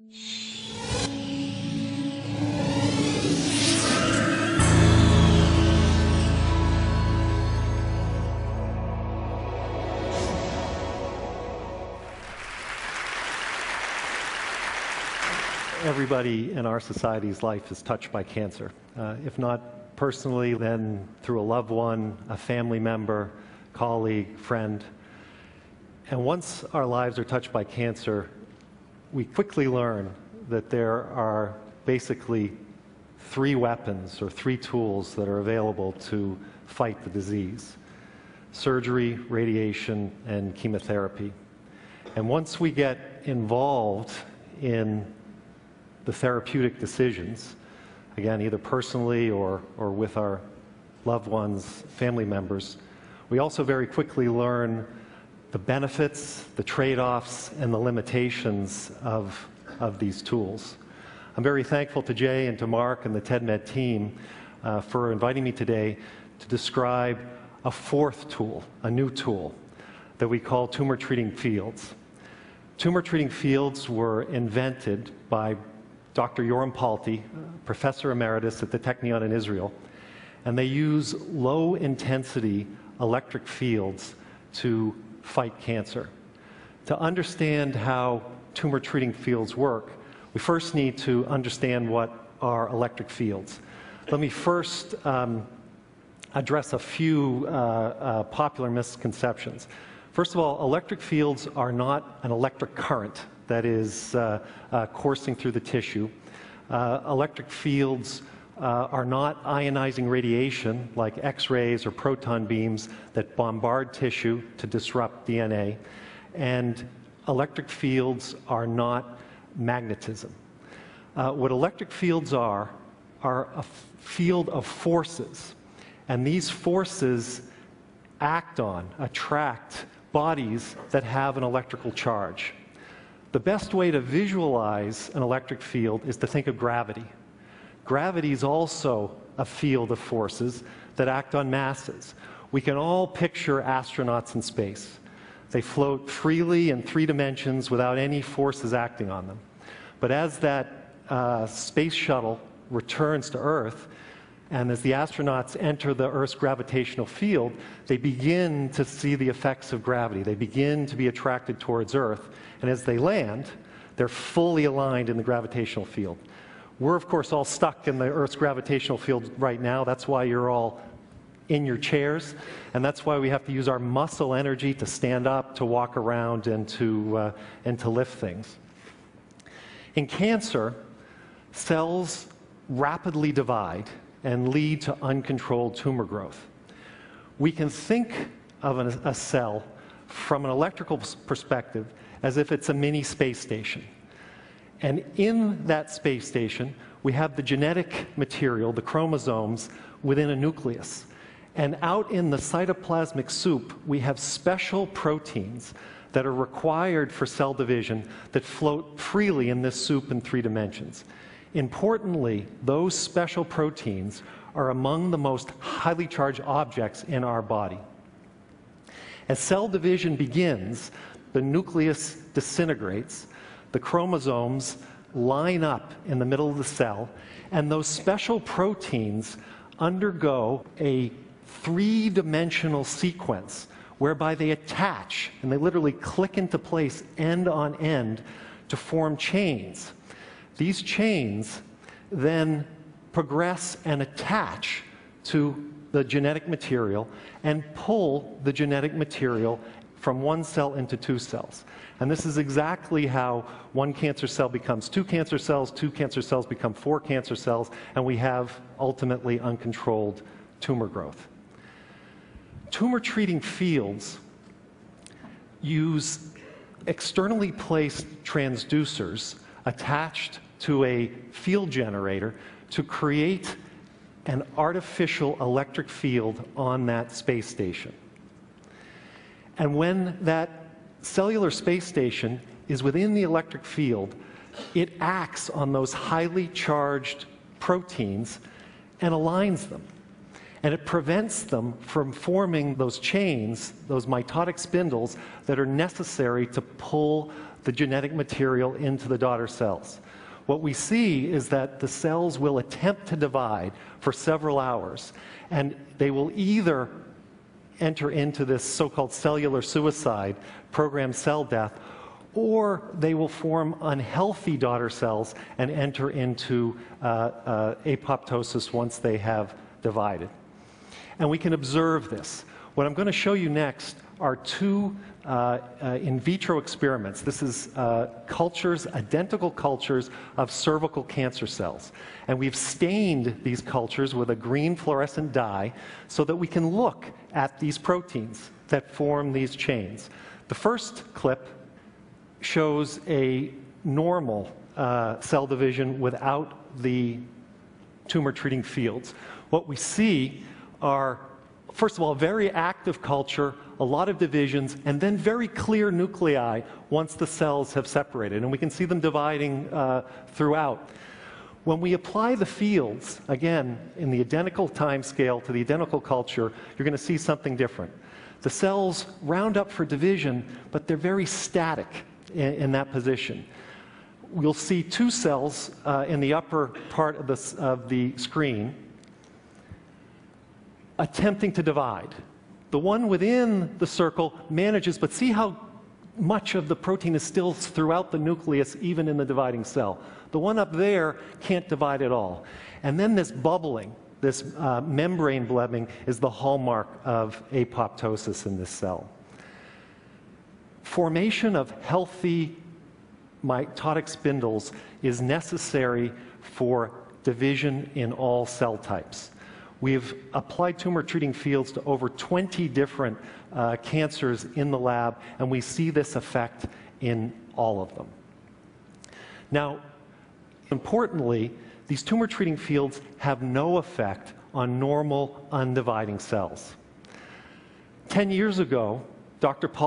Everybody in our society's life is touched by cancer. If not personally, then through a loved one, a family member, colleague, friend. And once our lives are touched by cancer, we quickly learn that there are basically three weapons or three tools that are available to fight the disease: surgery, radiation, and chemotherapy. And once we get involved in the therapeutic decisions, again, either personally or with our loved ones, family members, we also very quickly learn the benefits, the trade-offs, and the limitations of these tools. I'm very thankful to Jay and to Mark and the TEDMed team for inviting me today to describe a fourth tool, a new tool, that we call tumor treating fields. Tumor treating fields were invented by Dr. Yoram Palti, Professor Emeritus at the Technion in Israel, and they use low-intensity electric fields to fight cancer. To understand how tumor treating fields work, we first need to understand what are electric fields. Let me first address a few popular misconceptions. First of all, electric fields are not an electric current that is coursing through the tissue. Electric fields are not ionizing radiation like X-rays or proton beams that bombard tissue to disrupt DNA. And electric fields are not magnetism. What electric fields are a field of forces. And these forces attract bodies that have an electrical charge. The best way to visualize an electric field is to think of gravity. Gravity is also a field of forces that act on masses. We can all picture astronauts in space. They float freely in 3 dimensions without any forces acting on them. But as that space shuttle returns to Earth, and as the astronauts enter the Earth's gravitational field, they begin to see the effects of gravity. They begin to be attracted towards Earth. And as they land, they're fully aligned in the gravitational field. We're, of course, all stuck in the Earth's gravitational field right now. That's why you're all in your chairs. And that's why we have to use our muscle energy to stand up, to walk around, and to lift things. In cancer, cells rapidly divide and lead to uncontrolled tumor growth. We can think of a cell from an electrical perspective as if it's a mini space station. And in that space station, we have the genetic material, the chromosomes, within a nucleus. And out in the cytoplasmic soup, we have special proteins that are required for cell division that float freely in this soup in 3 dimensions. Importantly, those special proteins are among the most highly charged objects in our body. As cell division begins, the nucleus disintegrates, the chromosomes line up in the middle of the cell, and those special proteins undergo a 3-dimensional sequence whereby they attach, and they literally click into place end on end to form chains. These chains then progress and attach to the genetic material and pull the genetic material from 1 cell into 2 cells. And this is exactly how 1 cancer cell becomes 2 cancer cells, 2 cancer cells become 4 cancer cells, and we have ultimately uncontrolled tumor growth. Tumor treating fields use externally placed transducers attached to a field generator to create an artificial electric field on that space station. And when that cellular space station is within the electric field, it acts on those highly charged proteins and aligns them. and it prevents them from forming those chains, those mitotic spindles that are necessary to pull the genetic material into the daughter cells. What we see is that the cells will attempt to divide for several hours, and they will either enter into this so-called cellular suicide, programmed cell death, or they will form unhealthy daughter cells and enter into apoptosis once they have divided. And we can observe this. What I'm going to show you next are two in vitro experiments. This is cultures, identical cultures of cervical cancer cells. And we've stained these cultures with a green fluorescent dye so that we can look at these proteins that form these chains. The first clip shows a normal cell division without the tumor-treating fields. What we see are, first of all, a very active culture, a lot of divisions, and then very clear nuclei once the cells have separated. And we can see them dividing throughout. When we apply the fields, again, in the identical time scale to the identical culture, you're going to see something different. The cells round up for division, but they're very static in that position. We'll see two cells in the upper part of the screen attempting to divide. The one within the circle manages, but see how much of the protein is still throughout the nucleus, even in the dividing cell. The one up there can't divide at all. And then this bubbling, this membrane blebbing, is the hallmark of apoptosis in this cell. Formation of healthy mitotic spindles is necessary for division in all cell types. We've applied tumor-treating fields to over 20 different cancers in the lab, and we see this effect in all of them. Now, importantly, these tumor-treating fields have no effect on normal undividing cells. 10 years ago, Dr. Paul